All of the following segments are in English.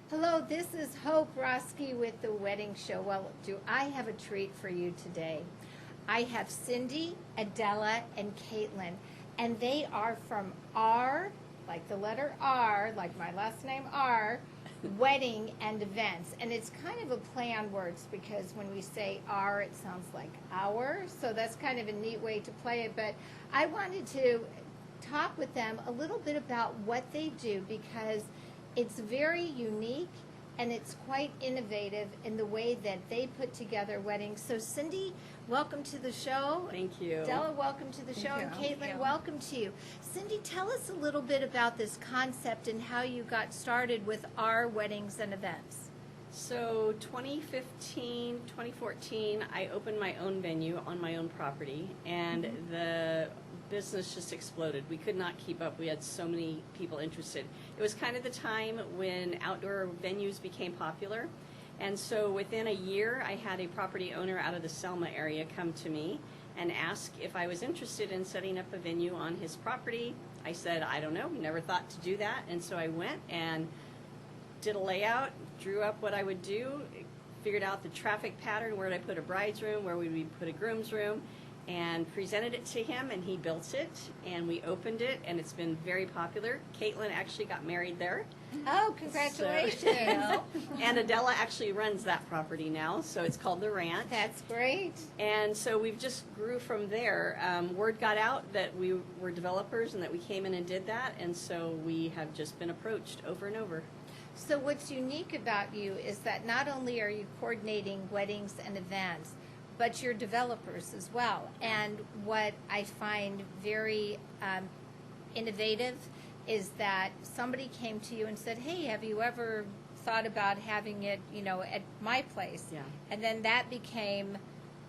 Hello, this is Hope Roski with the Wedding Show. Well, do I have a treat for you today? I have Cindy, Adela, and Caitlin, and they are from R, like the letter R, like my last name R, Wedding and Events. And it's kind of a play on words because when we say R, it sounds like our, so that's kind of a neat way to play it. But I wanted to talk with them a little bit about what they do because it's very unique and it's quite innovative in the way that they put together weddings. So Cindy, welcome to the show. Thank you. Della, welcome to the show. And Caitlin, welcome to you. Cindy, tell us a little bit about this concept and how you got started with our weddings and events. So 2015, 2014, I opened my own venue on my own property, and the business just exploded. We could not keep up. We had so many people interested. It was kind of the time when outdoor venues became popular. And so within a year, I had a property owner out of the Selma area come to me and ask if I was interested in setting up a venue on his property. I said, I don't know, never thought to do that. And so I went and did a layout, drew up what I would do, figured out the traffic pattern, where would I put a bride's room, where would we put a groom's room, and presented it to him, and he built it, and we opened it, and it's been very popular. Caitlin actually got married there. Oh, congratulations. So, and Adela actually runs that property now, so it's called The Ranch. That's great. And so we've just grew from there. Word got out that we were developers and that we came in and did that, and so we have just been approached over and over. So what's unique about you is that not only are you coordinating weddings and events, but you're developers as well. And what I find very innovative is that somebody came to you and said, hey, have you ever thought about having it, at my place? Yeah. And then that became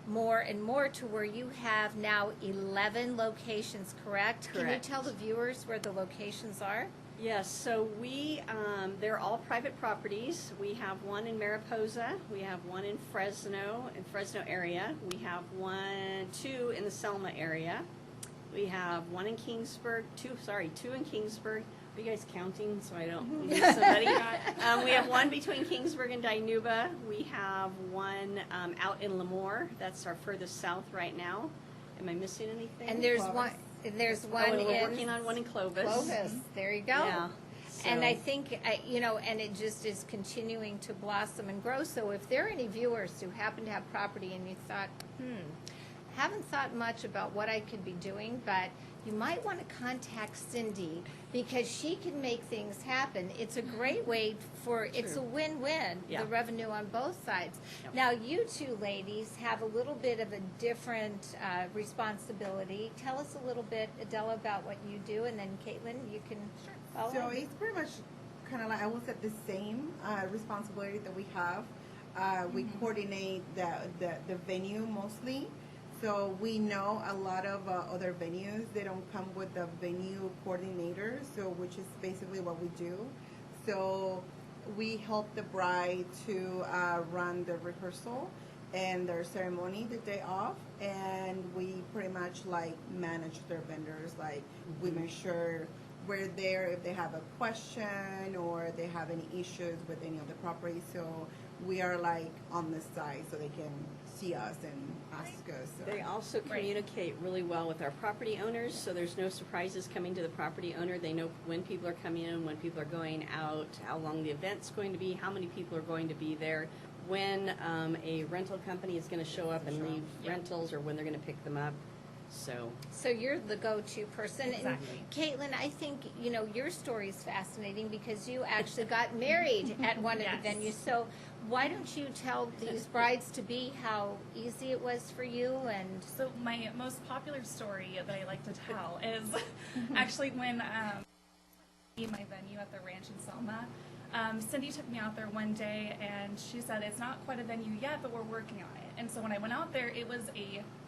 more and more to where you have now 11 locations, correct? Can you Correct. tell the viewers where the locations are? Yes, so they're all private properties. We have one in Mariposa, we have one in Fresno area. We have two in the Selma area. We have one in Kingsburg, two in Kingsburg. Are you guys counting so I don't lose somebody? We have one between Kingsburg and Dinuba. We have one out in Lemoore. That's our furthest south right now. Am I missing anything? And there's one. There's one and we're in working on one in Clovis. Clovis. There you go. Yeah. And I think, and it just is continuing to blossom and grow. So if there are any viewers who happen to have property and you thought, haven't thought much about what I could be doing, but you might want to contact Cindy because she can make things happen. It's a great way it's a win-win, Yeah. the revenue on both sides. Yep. Now, you two ladies have a little bit of a different responsibility. Tell us a little bit, Adela, about what you do, and then Caitlin, you can follow. So it's pretty much kind of like, I would say, the same responsibility that we have. We coordinate the venue mostly. So we know a lot of other venues, they don't come with the venue coordinator, so which is basically what we do. So we help the bride to run the rehearsal and their ceremony the day off, and we pretty much like manage their vendors. Like we make sure we're there if they have a question or they have any issues with any of the properties. So we are like on the side so they can see us and ask us. They also communicate really well with our property owners, so there's no surprises coming to the property owner. They know when people are coming in, when people are going out, how long the event's going to be, how many people are going to be there, when a rental company is going to show up and leave rentals, or when they're going to pick them up. So you're the go-to person. Exactly. And Caitlin, I think, your story is fascinating because you actually got married at one of the venues. So why don't you tell these brides-to-be how easy it was for you? And So my most popular story that I like to tell is actually when my venue at the ranch in Selma. Cindy took me out there one day and she said, it's not quite a venue yet, but we're working on it. And so when I went out there, it was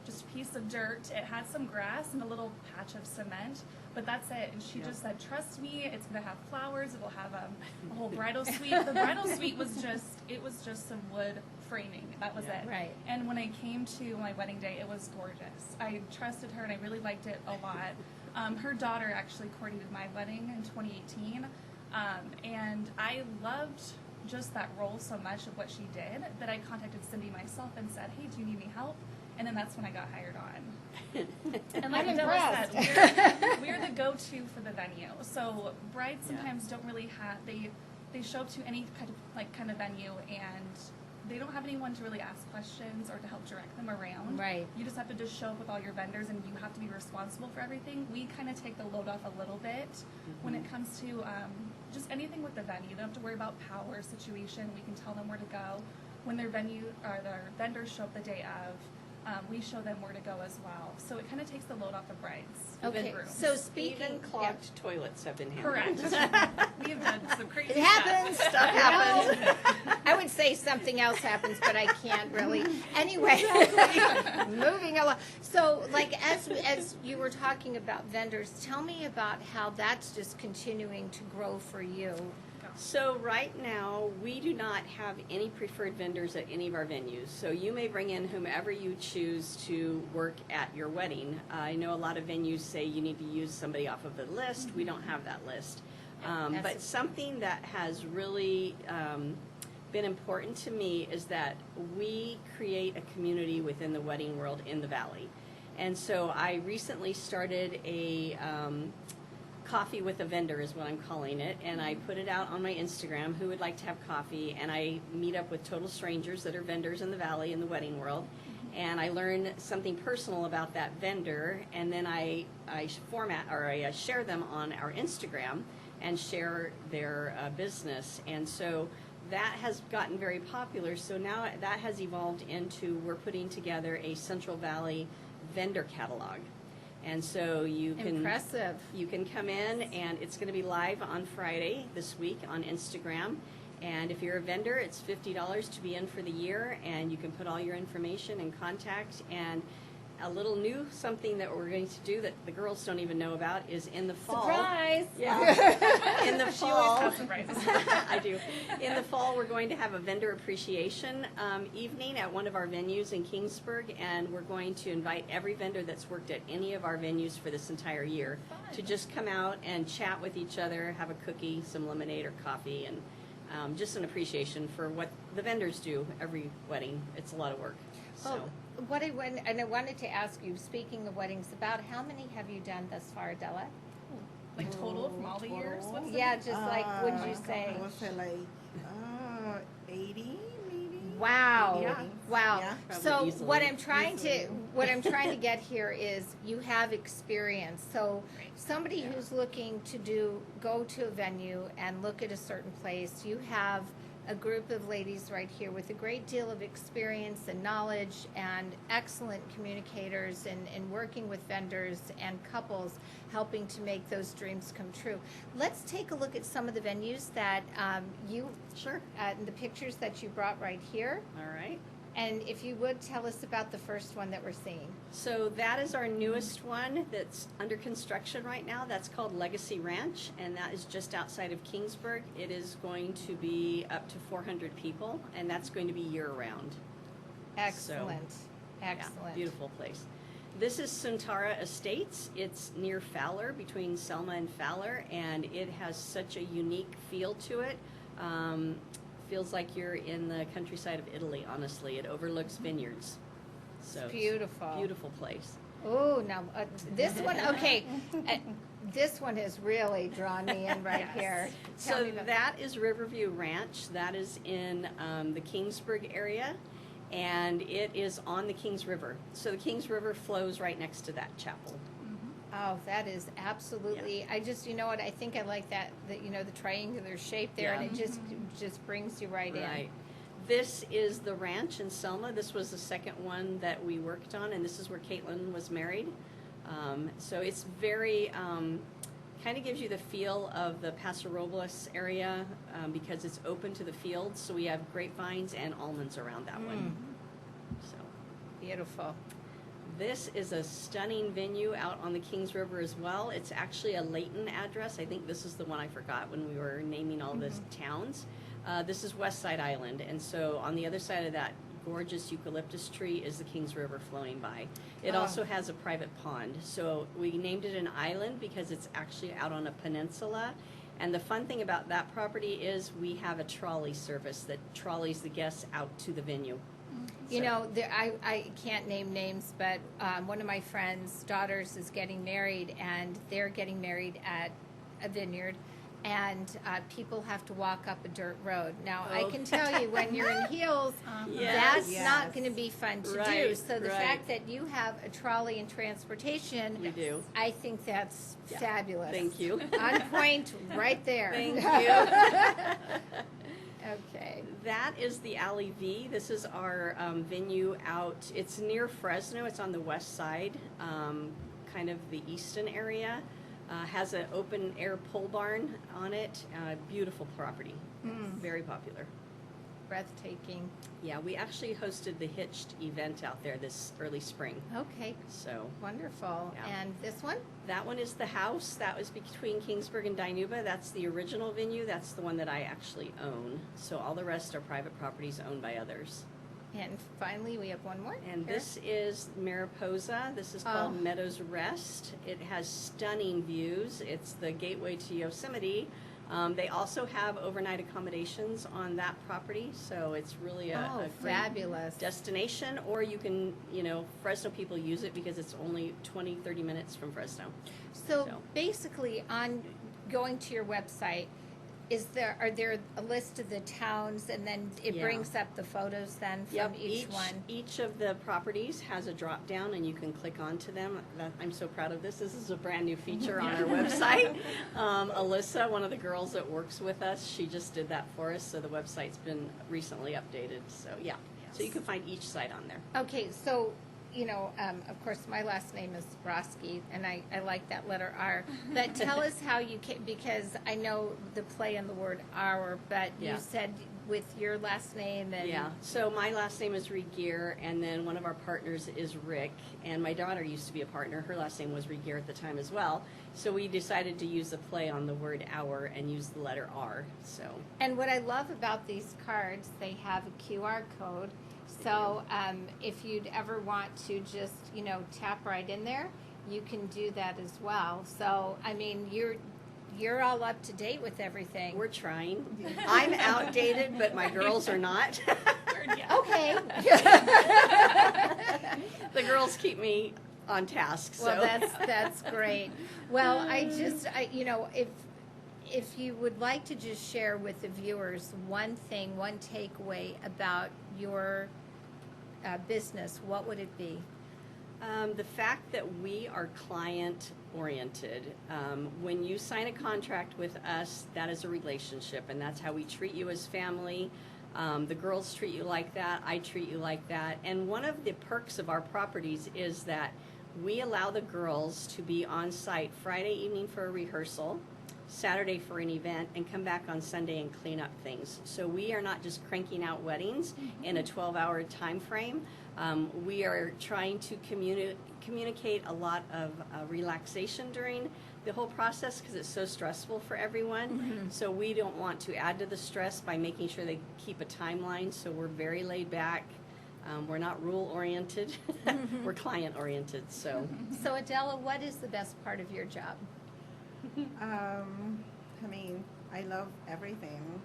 just a piece of dirt. It had some grass and a little patch of cement, but that's it. And she just said, trust me, it's going to have flowers. It will have a whole bridal suite. The bridal suite was just some wood framing. That was it. Right. And when I came to my wedding day, it was gorgeous. I trusted her and I really liked it a lot. Her daughter actually coordinated my wedding in 2018. And I loved just that role so much of what she did that I contacted Cindy myself and said, hey, do you need any help? And then that's when I got hired on. And like I'm Adela impressed. said, we're the go-to for the venue. So brides sometimes don't really have, they show up to any kind of venue and they don't have anyone to really ask questions or to help direct them around. Right. You just have to just show up with all your vendors and you have to be responsible for everything. We kind of take the load off a little bit when it comes to just anything with the venue. You don't have to worry about power situation. We can tell them where to go. When their venue or their vendors show up the day of, we show them where to go as well. So it kind of takes the load off the brides. Okay, Even so Even speaking, clogged toilets have been handled. Correct. We have done some crazy it happens. Stuff happens. No. I would say something else happens, but I can't really. Anyway, moving along. So, like as you were talking about vendors, tell me about how that's just continuing to grow for you. So right now, we do not have any preferred vendors at any of our venues. So you may bring in whomever you choose to work at your wedding. I know a lot of venues say you need to use somebody off of the list. We don't have that list. But something that has really been important to me is that we create a community within the wedding world in the Valley. And so I recently started a coffee with a vendor is what I'm calling it, and I put it out on my Instagram, who would like to have coffee, and I meet up with total strangers that are vendors in the Valley in the wedding world, and I learn something personal about that vendor, and then I share them on our Instagram and share their business, and so that has gotten very popular. So now that has evolved into we're putting together a Central Valley vendor catalog. And so you can Impressive. You can come in, and it's going to be live on Friday this week on Instagram. And if you're a vendor, it's $50 to be in for the year, and you can put all your information and contact. And a little new something that we're going to do that the girls don't even know about is in the fall. Surprise! Yeah. In the She always fall, has surprises. I do. In the fall, we're going to have a vendor appreciation evening at one of our venues in Kingsburg, and we're going to invite every vendor that's worked at any of our venues for this entire year to just come out and chat with each other, have a cookie, some lemonade or coffee, and just an appreciation for what the vendors do every wedding. It's a lot of work. So. And I wanted to ask you, speaking of weddings, about how many have you done thus far, Adela? Like total from all the years? What's the Yeah, just like, would you say? I would say like 80 maybe. Wow. Yeah. Wow. Yeah. Probably So easily. what I'm trying to get here is you have experience. So Right. somebody who's looking to go to a venue and look at a certain place, you have a group of ladies right here with a great deal of experience and knowledge and excellent communicators in working with vendors and couples, helping to make those dreams come true. Let's take a look at some of the venues that Sure. the pictures that you brought right here. All right. And if you would tell us about the first one that we're seeing. So that is our newest one that's under construction right now. That's called Legacy Ranch, and that is just outside of Kingsburg. It is going to be up to 400 people, and that's going to be year-round. Excellent. Yeah, Excellent. beautiful place. This is Suntara Estates. It's near Fowler, between Selma and Fowler, and it has such a unique feel to it. Feels like you're in the countryside of Italy, honestly. It overlooks vineyards. So It's beautiful. Beautiful place. Oh, now this one, okay. This one has really drawn me in right Yes. here. Tell So me about that is Riverview Ranch. That is in the Kingsburg area, and it is on the Kings River. So the Kings River flows right next to that chapel. Oh, that is absolutely. I just, you know what? I think I like that. The triangular shape there, and it just brings you right in. Right. This is the ranch in Selma. This was the second one that we worked on, and this is where Caitlin was married. So it's very kind of gives you the feel of the Paso Robles area because it's open to the fields. So we have grapevines and almonds around that one. So. Beautiful. This is a stunning venue out on the Kings River as well. It's actually a Layton address. I think this is the one I forgot when we were naming all the towns. This is Westside Island, and so on the other side of that gorgeous eucalyptus tree is the Kings River flowing by. It also has a private pond. So we named it an island because it's actually out on a peninsula, And the fun thing about that property is we have a trolley service that trolleys the guests out to the venue. You So- know, I can't name names, but one of my friends' daughters is getting married, and they're getting married at a vineyard, and people have to walk up a dirt road. Now, I Oh. can tell you, when you're in heels, Yes. that's Yes. not going to be fun to do. Right, So the right. fact that you have a trolley and transportation, We do. I think that's Yeah. fabulous. Thank you. On point, right there. Thank you. Okay. That is the Alley V. This is our venue out. It's near Fresno. It's on the west side, kind of the eastern area. Has an open air pole barn on it. Beautiful property. Very popular. Breathtaking. Yeah, we actually hosted the Hitched event out there this early spring. Okay. So Wonderful. Yeah. And this one? that one is the house. That was between Kingsburg and Dinuba. That's the original venue. That's the one that I actually own. So all the rest are private properties owned by others. And finally, we have one more. And here. this is Mariposa. This is called Oh. Meadows Rest. It has stunning views. It's the gateway to Yosemite. They also have overnight accommodations on that property, so it's really a great fabulous. destination. Or you can, Fresno people use it because it's only 20, 30 minutes from Fresno. So So. basically, on going to your website, are there a list of the towns, and then it Yeah. brings up the photos then from each one? Each of the properties has a drop down, and you can click onto them. I'm so proud of this. This is a brand new feature on our website. Alyssa, one of the girls that works with us, she just did that for us. So the website's been recently updated. So yeah, so you can find each site on there. Okay, so, of course, my last name is Broski, and I like that letter R. But tell us how you came, because I know the play on the word our, but Yeah. you said with your last name and... Yeah, so my last name is Regier, and then one of our partners is Rick, and my daughter used to be a partner. Her last name was Regier at the time as well. So we decided to use the play on the word our and use the letter R, so. And what I love about these cards, they have a QR code. So if you'd ever want to just, tap right in there, you can do that as well. So, I mean, you're all up to date with everything. We're trying. I'm outdated, but my girls are not. Yeah. Okay. The girls keep me on task, so. Well, that's great. Well, if you would like to just share with the viewers one takeaway about your business, what would it be? The fact that we are client-oriented. When you sign a contract with us, that is a relationship, and that's how we treat you as family. The girls treat you like that. I treat you like that. And one of the perks of our properties is that we allow the girls to be on site Friday evening for a rehearsal, Saturday for an event, and come back on Sunday and clean up things. So we are not just cranking out weddings in a 12-hour time frame. We are trying to communicate a lot of relaxation during the whole process because it's so stressful for everyone. So we don't want to add to the stress by making sure they keep a timeline. So we're very laid back. We're not rule-oriented. We're client-oriented. So. So, Adela, what is the best part of your job? I mean, I love everything.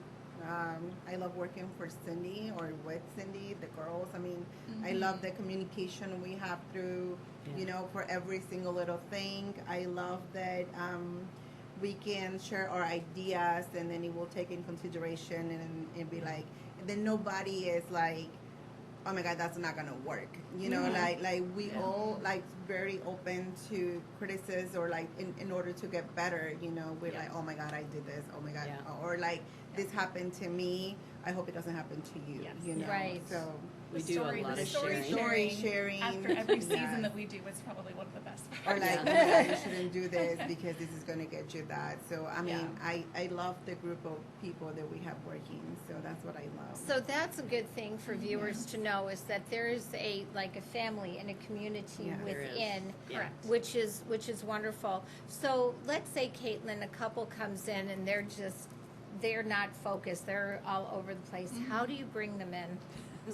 I love working for Cindy or with Cindy, the girls. I mean, I love the communication we have through, for every single little thing. I love that we can share our ideas and then it will take in consideration and be like, and then nobody is like, oh my God, that's not gonna work. Like we all like very open to criticism or like in order to get better, we're like, oh my God, I did this. Oh my God. Yeah. Or like this happened to me. I hope it doesn't happen to you. Yes. Right. So We do a lot the of story sharing. story sharing after every season yeah. that we do is probably one of the best Or parts. like, Yeah. oh my God, you shouldn't do this because this is going to get you that. So, I mean, Yeah. I love the group of people that we have working. So that's what I love. So that's a good thing for viewers to know, is that there is a family and a community Yeah. There is. within, Yeah. which is wonderful. So let's say, Caitlin, a couple comes in and they're not focused. They're all over the place. How do you bring them in?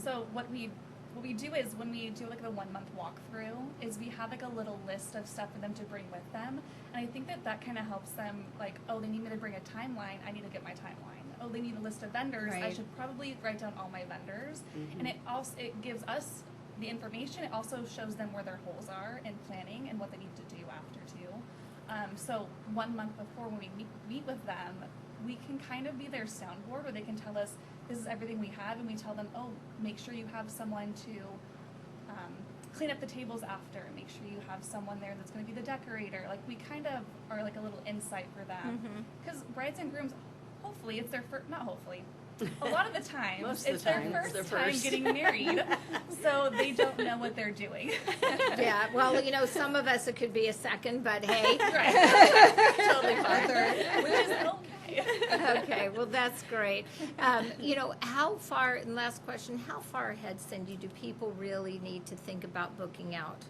So what we what we do is when we do like the 1 month walkthrough is we have like a little list of stuff for them to bring with them, and I think that kind of helps them, like, oh, they need me to bring a timeline, I need to get my timeline. Oh, they need a list of vendors, I Right. should probably write down all my vendors. Mhm. And it gives us the information. It also shows them where their holes are in planning and what they need to do after too. So 1 month before when we meet with them, we can kind of be their soundboard where they can tell us this is everything we have, and we tell them, oh, make sure you have someone to clean up the tables after, make sure you have someone there that's going to be the decorator. Like, we kind of are like a little insight for them, because brides and grooms, hopefully it's their first, not hopefully, a lot of the time Most of it's the time, their it's their first time first. getting married, so they don't know what they're doing. Yeah, well, some of us, it could be a second, but hey. Totally fine. Which is okay. Okay, well, that's great. How far, and last question, how far ahead, Cindy, do people really need to think about booking out?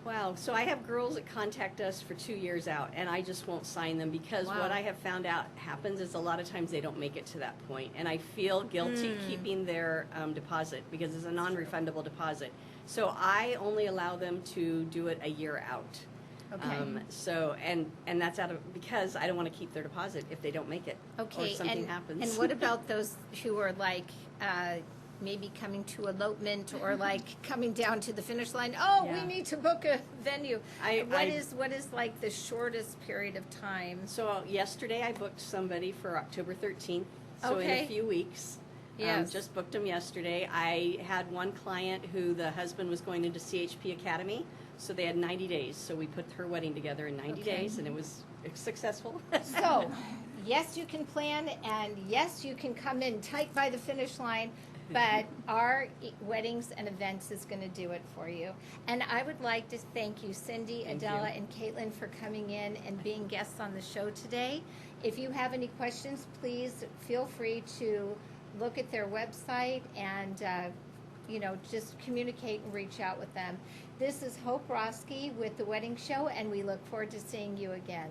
Wow. So I have girls that contact us for 2 years out, and I just won't sign them because Wow. what I have found out happens is a lot of times they don't make it to that point, and I feel guilty keeping their deposit because it's a non-refundable deposit. So I only allow them to do it a year out. Okay. And that's because I don't want to keep their deposit if they don't make it Okay, or something and, happens. and what about those who are like, maybe coming to elopement or like coming down to the finish line? Oh, Yeah. we need to book a venue. I- What is like the shortest period of time? So yesterday I booked somebody for October 13th, so in Okay. a few weeks. Yes. Just booked them yesterday. I had one client who the husband was going into CHP Academy, so they had 90 days. So we put her wedding together in 90 Okay. days, and it was successful. So, yes, you can plan, and yes, you can come in tight by the finish line, but our Weddings and Events is going to do it for you. And I would like to thank you, Cindy, Thank Adela, you. and Caitlin, for coming in and being guests on the show today. If you have any questions, please feel free to look at their website and just communicate and reach out with them. This is Hope Roski with The Wedding Show, and we look forward to seeing you again.